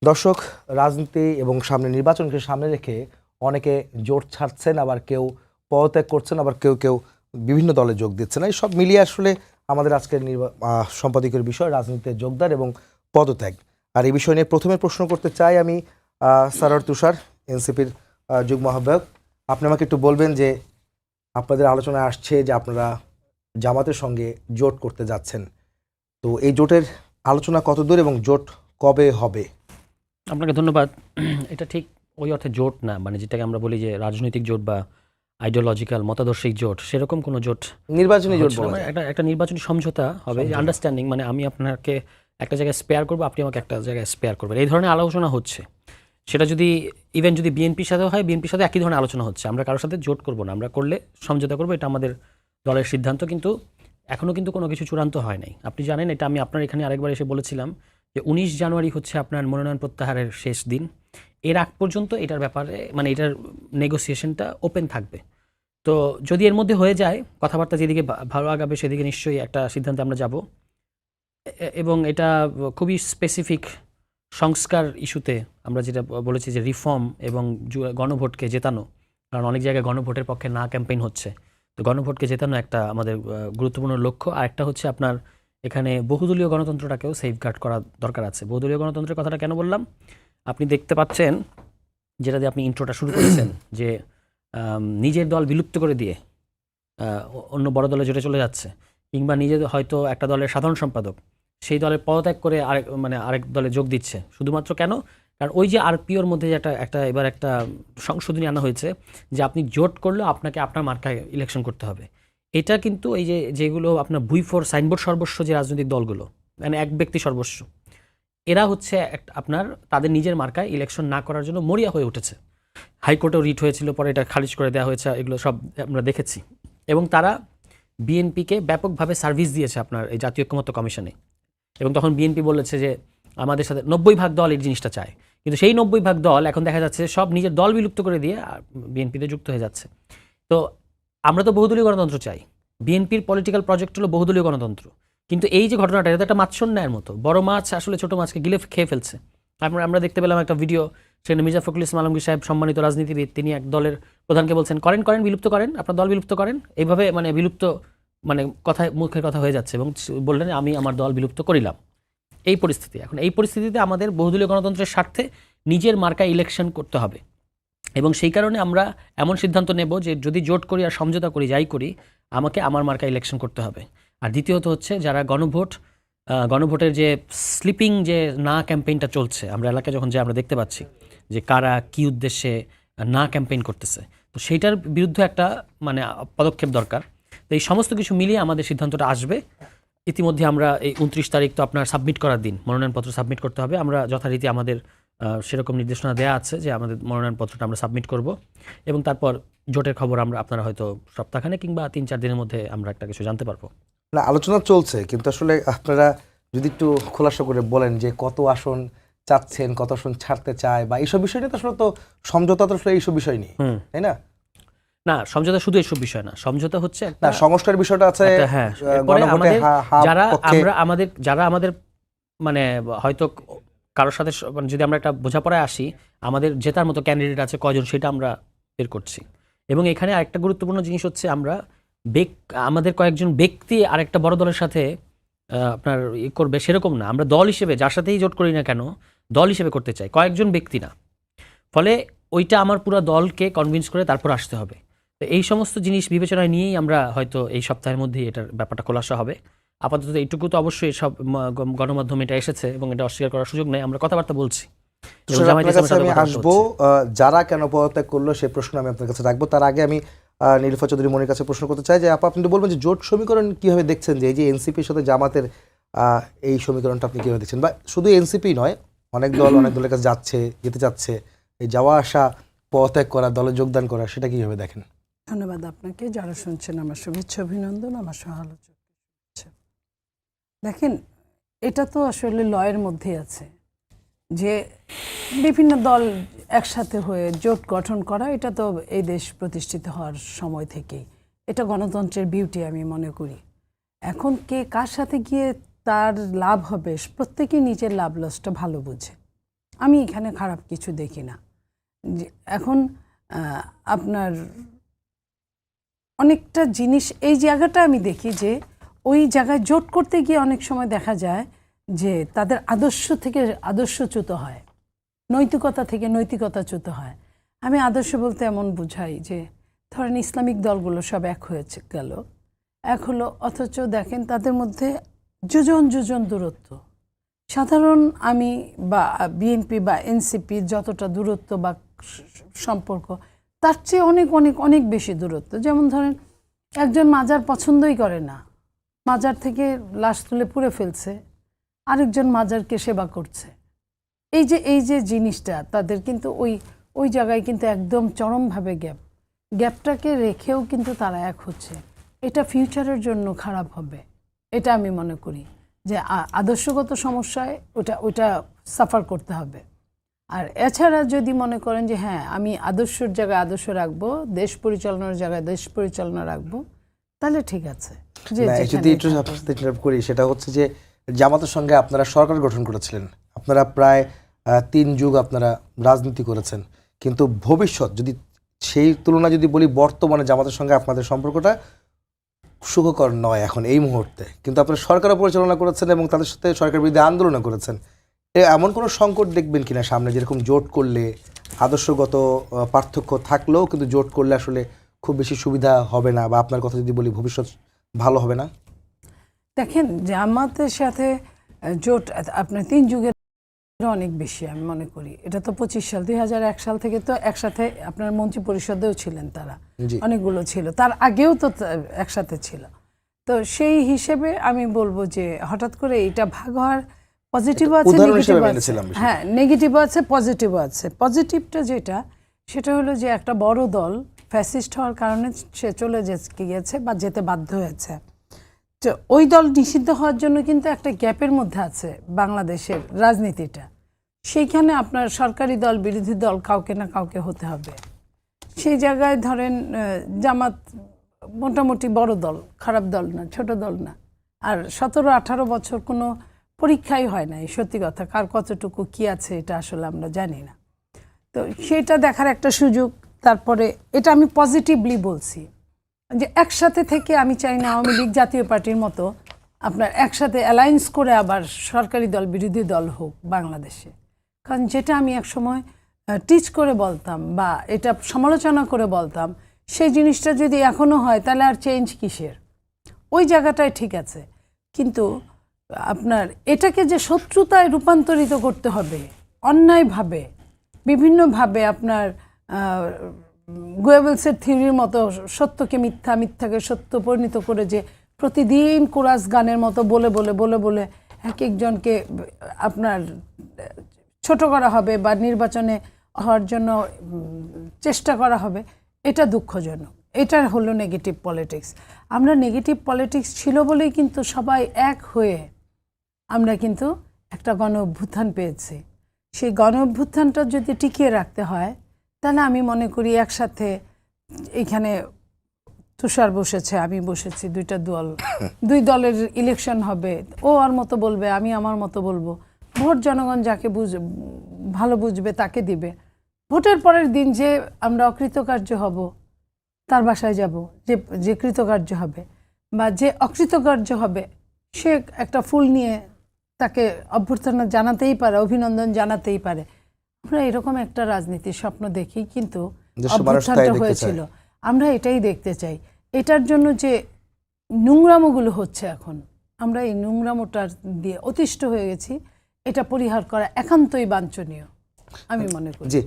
দর্শক, রাজনীতি এবং সামনে নির্বাচনকে সামনে রেখে অনেকে জোট ছাড়ছেন, আবার কেউ পদত্যাগ করছেন, আবার কেউ কেউ বিভিন্ন দলে যোগ দিচ্ছেন। এই সব মিলিয়ে আসলে আমাদের আজকের সম্পাদকীয় বিষয় রাজনীতিতে যোগদান এবং পদত্যাগ। আর এই বিষয় নিয়ে প্রথমে প্রশ্ন করতে চাই আমি সারোয়ার তুষার, এনসিপির যুগ্ম আহ্বায়ক। আপনি আমাকে একটু বলবেন যে আপনাদের আলোচনায় আসছে যে আপনারা জামাতের সঙ্গে জোট করতে যাচ্ছেন, তো এই জোটের আলোচনা কতদূর এবং জোট কবে হবে? আপনাকে ধন্যবাদ। এটা ঠিক ওই অর্থে জোট না, মানে যেটাকে আমরা বলি যে রাজনৈতিক জোট বা আইডিওলজিক্যাল মতাদর্শিক জোট, সেরকম কোনো জোট নির্বাচনী জোট বলা যায়। একটা নির্বাচনী সমঝোতা হবে, আন্ডারস্ট্যান্ডিং, মানে আমি আপনাকে একটা জায়গায় স্পেয়ার করবো, আপনি আমাকে একটা জায়গায় স্পেয়ার করবেন, এই ধরনের আলোচনা হচ্ছে। সেটা যদি ইভেন যদি বিএনপির সাথেও হয়, বিএনপির সাথে একই ধরনের আলোচনা হচ্ছে। আমরা কারোর সাথে জোট করবো না, আমরা করলে সমঝোতা করবো, এটা আমাদের দলের সিদ্ধান্ত। কিন্তু এখনও কিন্তু কোনো কিছু চূড়ান্ত হয় নাই। আপনি জানেন, এটা আমি আপনার এখানে আরেকবার এসে বলেছিলাম যে 19 জানুয়ারি হচ্ছে আপনার মনোনয়ন প্রত্যাহারের শেষ দিন। এর আগ পর্যন্ত এটার ব্যাপারে, মানে এটার নেগোসিয়েশনটা ওপেন থাকবে। তো যদি এর মধ্যে হয়ে যায়, কথাবার্তা যেদিকে ভালো আগাবে সেদিকে নিশ্চয়ই একটা সিদ্ধান্তে আমরা যাব। এবং এটা খুবই স্পেসিফিক সংস্কার ইস্যুতে আমরা যেটা বলেছি যে রিফর্ম এবং গণভোটকে জেতানো, কারণ অনেক জায়গায় গণভোটের পক্ষে না ক্যাম্পেইন হচ্ছে। তো গণভোটকে জেতানো একটা আমাদের গুরুত্বপূর্ণ লক্ষ্য। আর একটা হচ্ছে আপনার এখানে বহুদলীয় গণতন্ত্রটাকেও সেফগার্ড করা দরকার আছে। বহুদলীয় গণতন্ত্রের কথাটা কেন বললাম, আপনি দেখতে পাচ্ছেন যেটা দিয়ে আপনি ইন্ট্রোটা শুরু করেছেন যে নিজের দল বিলুপ্ত করে দিয়ে অন্য বড় দলে জোটে চলে যাচ্ছে, কিংবা নিজে হয়তো একটা দলের সাধারণ সম্পাদক সেই দলের পদত্যাগ করে আরেক দলে যোগ দিচ্ছে। শুধুমাত্র কেন? কারণ ওই যে আরপিওর মধ্যে যে একটা এবার একটা সংশোধনী আনা হয়েছে যে আপনি জোট করলেও আপনাকে আপনার মার্কায় ইলেকশন করতে হবে। এটা কিন্তু এই যেগুলো আপনার ভুইফোর সাইনবোর্ড সর্বস্ব যে রাজনৈতিক দলগুলো, মানে এক ব্যক্তি সর্বস্ব, এরা হচ্ছে আপনার তাদের নিজের মার্কায় ইলেকশন না করার জন্য মরিয়া হয়ে উঠেছে। হাইকোর্টেও রিট হয়েছিল, পরে এটা খারিজ করে দেওয়া হয়েছে, এগুলো সব আমরা দেখেছি। এবং তারা বিএনপিকে ব্যাপকভাবে সার্ভিস দিয়েছে আপনার এই জাতীয় ঐক্যমত্য কমিশনে। এবং তখন বিএনপি বলেছে যে আমাদের সাথে 90% দল এই জিনিসটা চায়, কিন্তু সেই 90% দল এখন দেখা যাচ্ছে সব নিজের দল বিলুপ্ত করে দিয়ে বিএনপিতে যুক্ত হয়ে যাচ্ছে। তো আমরা তো বহুদলীয় গণতন্ত্র চাই, বিএনপির পলিটিক্যাল প্রজেক্ট হলো বহুদলীয় গণতন্ত্র। কিন্তু এই যে ঘটনাটা, এটা একটা মাৎস্যন্যায়ের মতো, বড় মাছ আসলে ছোট মাছকে গিলে খেয়ে ফেলছে। আমরা দেখতে পেলাম একটা ভিডিও, সেখানে মির্জা ফখরুল ইসলাম আলমগীর সাহেব, সম্মানিত রাজনীতিবিদ, তিনি এক দলের প্রধানকে বলছেন করেন বিলুপ্ত করেন, আপনার দল বিলুপ্ত করেন। এইভাবে মানে বিলুপ্ত, মানে কথায় মুখের কথা হয়ে যাচ্ছে, এবং বললেন আমি আমার দল বিলুপ্ত করিলাম। এই পরিস্থিতি, এখন এই পরিস্থিতিতে আমাদের বহুদলীয় গণতন্ত্রের স্বার্থে নিজের মার্কা ইলেকশন করতে হবে। এবং সেই কারণে আমরা এমন সিদ্ধান্ত নেব যে যদি জোট করি আর সমঝোতা করি, যাই করি, আমাকে আমার মার্কা ইলেকশন করতে হবে। আর দ্বিতীয়ত হচ্ছে যারা গণভোটের যে স্লিপিং যে না ক্যাম্পেইনটা চলছে, আমরা এলাকায় যখন আমরা দেখতে পাচ্ছি যে কারা কি উদ্দেশ্যে না ক্যাম্পেইন করতেছে, তো সেইটার বিরুদ্ধে একটা মানে পদক্ষেপ দরকার। তো এই সমস্ত কিছু মিলিয়ে আমাদের সিদ্ধান্তটা আসবে। ইতিমধ্যে আমরা এই 29 তারিখ তো আপনার সাবমিট করার দিন, মনোনয়নপত্র সাবমিট করতে হবে। আমরা যথারীতি আমাদের সেরকম নির্দেশনা দেওয়া আছে যে আমাদের মনোনয়নপত্রটা আমরা সাবমিট করব, এবং তারপর জোটের খবর আপনারা হয়তো সপ্তাহখানে কিংবা 3-4 দিনের মধ্যে আমরা একটা কিছু জানতে পারবো। না, আলোচনা চলছে, কিন্তু আসলে আপনারা যদি একটু খোলাসা করে বলেন যে কত আসন চাচ্ছেন, কত আসন ছাড়তে চায়, বা এইসব বিষয় নিয়ে তো আসলে তো সমঝোতা তো আসলে এইসব বিষয় নেই, তাই না? না, সমঝোতা শুধু এইসব বিষয় না, সমঝোতা হচ্ছে না, সংস্কার বিষয়টা আছে। হ্যাঁ, যারা আমাদের মানে হয়তো কারোর সাথে যদি আমরা একটা বোঝাপড়ায় আসি, আমাদের জেতার মতো ক্যান্ডিডেট আছে কয়জন, সেটা আমরা বের করছি। এবং এখানে আরেকটা গুরুত্বপূর্ণ জিনিস হচ্ছে আমরা আমাদের কয়েকজন ব্যক্তি আরেকটা বড় দলের সাথে আপনার করবে সেরকম না, আমরা দল হিসেবে যার সাথেই জোট করি না কেন দল হিসেবে করতে চাই, কয়েকজন ব্যক্তি না। ফলে ওইটা আমার পুরো দলকে কনভিন্স করে তারপর আসতে হবে। তো এই সমস্ত জিনিস বিবেচনায় নিয়েই আমরা হয়তো এই সপ্তাহের মধ্যেই এটার ব্যাপারটা খোলাসা হবে। আপাতত এইটুকু তো অবশ্যই সব গণমাধ্যমে এটা এসেছে এবং এটা অস্বীকার করার সুযোগ নেই, আমরা কথাবার্তা বলছি। আমি আসবো যারা কেন পদত্যাগ করলো সেই প্রশ্ন আমি আপনার কাছে রাখবো। তার আগে আমি নীলুফা চৌধুরী মনির কাছে প্রশ্ন করতে চাই যে আপনি তো বলবেন যে জোট সমীকরণ কিভাবে দেখছেন, যে এই যে এনসিপির সাথে জামাতের এই সমীকরণটা আপনি কিভাবে দেখছেন, বা শুধু এনসিপি নয়, অনেক দলের কাছে যেতে চাচ্ছে, এই যাওয়া আসা, পদত্যাগ করা, দলে যোগদান করা, সেটা কিভাবে দেখেন? ধন্যবাদ আপনাকে। যারা শুনছেন আমার শুভেচ্ছা অভিনন্দন, আমার সহালোচক। দেখেন, এটা তো আসলে লয়ের মধ্যে আছে যে বিভিন্ন দল একসাথে হয়ে জোট গঠন করা, এটা তো এই দেশ প্রতিষ্ঠিত হওয়ার সময় থেকেই, এটা গণতন্ত্রের বিউটি আমি মনে করি। এখন কে কার সাথে গিয়ে তার লাভ হবে, প্রত্যেকেই নিজের লাভ লসটা ভালো বুঝে। আমি এখানে খারাপ কিছু দেখি না। এখন আপনার অনেকটা জিনিস এই জায়গাটা আমি দেখি যে ওই জায়গায় জোট করতে গিয়ে অনেক সময় দেখা যায় যে তাদের আদর্শ থেকে আদর্শচ্যুত হয়, নৈতিকতা থেকে নৈতিকতাচ্যুত হয়। আমি আদর্শ বলতে এমন বুঝাই যে ধরেন ইসলামিক দলগুলো সব এক হয়েছে গেল, এক হলো, অথচ দেখেন তাদের মধ্যে যোজন যোজন দূরত্ব। সাধারণ আমি বা বিএনপি বা এনসিপি যতটা দূরত্ব বা সম্পর্ক, তার চেয়ে অনেক অনেক অনেক বেশি দূরত্ব। যেমন ধরেন একজন মাজার পছন্দই করে না, মাজার থেকে লাশ তুলে পুড়ে ফেলছে, আরেকজন মাজারকে সেবা করছে। এই যে জিনিসটা তাদের কিন্তু ওই জায়গায় কিন্তু একদম চরমভাবে গ্যাপটাকে রেখেও কিন্তু তারা এক হচ্ছে। এটা ফিউচারের জন্য খারাপ হবে, এটা আমি মনে করি যে আদর্শগত সমস্যায় ওটা সাফার করতে হবে। আর এছাড়া যদি মনে করেন যে হ্যাঁ আমি আদর্শের জায়গায় আদর্শ রাখবো, দেশ পরিচালনার জায়গায় দেশ পরিচালনা রাখবো, তাহলে ঠিক আছে। যদি একটু ইন্টারাপ্ট করি, সেটা হচ্ছে যে জামাতের সঙ্গে আপনারা সরকার গঠন করেছিলেন, আপনারা প্রায় 3 যুগ আপনারা রাজনীতি করেছেন, কিন্তু ভবিষ্যৎ যদি সেই তুলনায় যদি বলি, বর্তমানে জামাতের সঙ্গে আপনাদের সম্পর্কটা সুখকর নয় এখন এই মুহূর্তে, কিন্তু আপনারা সরকারও পরিচালনা করেছেন এবং তাদের সাথে সরকার বিরোধী আন্দোলনও করেছেন। এমন কোনো সংকট দেখবেন কিনা সামনে, যেরকম জোট করলে আদর্শগত পার্থক্য থাকলেও কিন্তু জোট করলে আসলে খুব বেশি সুবিধা হবে না, বা আপনার কথা যদি বলি ভবিষ্যৎ ভালো হবে না? দেখেন জামাতের সাথে জোট আপনার 3 যুগের অনেক বেশি আমি মনে করি। এটা তো 25 সাল 2001 সাল থেকে তো একসাথে আপনার মন্ত্রী পরিষদেও ছিলেন, তারা অনেকগুলো ছিল, তার আগেও তো একসাথে ছিল। তো সেই হিসেবে আমি বলবো যে হঠাৎ করে এটা ভাগ হওয়ার পজিটিভও আছে, নেগেটিভও আছে। হ্যাঁ, নেগেটিভও আছে, পজিটিভও আছে। পজিটিভটা যেটা, সেটা হলো যে একটা বড় দল ফ্যাসিস্ট হওয়ার কারণে সে চলে গিয়েছে বা যেতে বাধ্য হয়েছে। তো ওই দল নিষিদ্ধ হওয়ার জন্য কিন্তু একটা গ্যাপের মধ্যে আছে বাংলাদেশের রাজনীতিটা। সেইখানে আপনার সরকারি দল বিরোধী দল কাউকে না কাউকে হতে হবে। সেই জায়গায় ধরেন জামাত মোটামুটি বড় দল, খারাপ দল না, ছোট দল না। আর 17-18 বছর কোনো পরীক্ষাই হয় না, সত্যি কথা, কার কতটুকু কি আছে এটা আসলে আমরা জানি না। তো সেটা দেখার একটা সুযোগ। তারপরে এটা আমি পজিটিভলি বলছি যে একসাথে থেকে আমি চাই না আওয়ামী লীগ জাতীয় পার্টির মতো আপনার একসাথে অ্যালায়েন্স করে আবার সরকারি দল বিরোধী দল হোক বাংলাদেশে। কারণ যেটা আমি একসময় টিচ করে বলতাম বা এটা সমালোচনা করে বলতাম, সেই জিনিসটা যদি এখনও হয় তাহলে আর চেঞ্জ কিসের? ওই জায়গাটায় ঠিক আছে, কিন্তু আপনার এটাকে যে শত্রুতায় রূপান্তরিত করতে হবে অন্যায়ভাবে, বিভিন্নভাবে আপনার গোয়েবলসের থিওরির মতো সত্যকে মিথ্যা, মিথ্যাকে সত্য পরিণত করে যে প্রতিদিন কোরাস গানের মতো বলে বলে বলে বলে এক একজনকে আপনার ছোট করা হবে বা নির্বাচনে হওয়ার জন্য চেষ্টা করা হবে, এটা দুঃখজনক। এটা হলো নেগেটিভ পলিটিক্স। আমরা নেগেটিভ পলিটিক্স ছিল বলেই কিন্তু সবাই এক হয়ে আমরা কিন্তু একটা গণ অভ্যুত্থান পেয়েছি। সেই গণ অভ্যুত্থানটা যদি টিকিয়ে রাখতে হয়, তাহলে আমি মনে করি একসাথে এখানে তুষার বসেছে, আমি বসেছি, দুই দলের ইলেকশন হবে, ও আর মতো বলবে, আমি আমার মতো বলবো, ভোট জনগণ যাকে ভালো বুঝবে তাকে দিবে। ভোটের পরের দিন যে আমরা অকৃতকার্য হব তার বাসায় যাব, যে কৃতকার্য হবে বা যে অকৃতকার্য হবে সে একটা ফুল নিয়ে তাকে অভ্যর্থনা জানাতেই পারে, অভিনন্দন জানাতেই পারে। আমরা এরকম একটা রাজনীতির স্বপ্ন দেখি, কিন্তু অভ্যুত্থানটা হয়েছিল, আমরা এটাই দেখতে চাই। এটার জন্য যে নোংরামোগুলো হচ্ছে এখন, আমরা এই নোংরামোটার দিয়ে অতিষ্ঠ হয়ে গেছি। এটা পরিহার করা একান্তই বাঞ্ছনীয় আমি মনে করি। জি।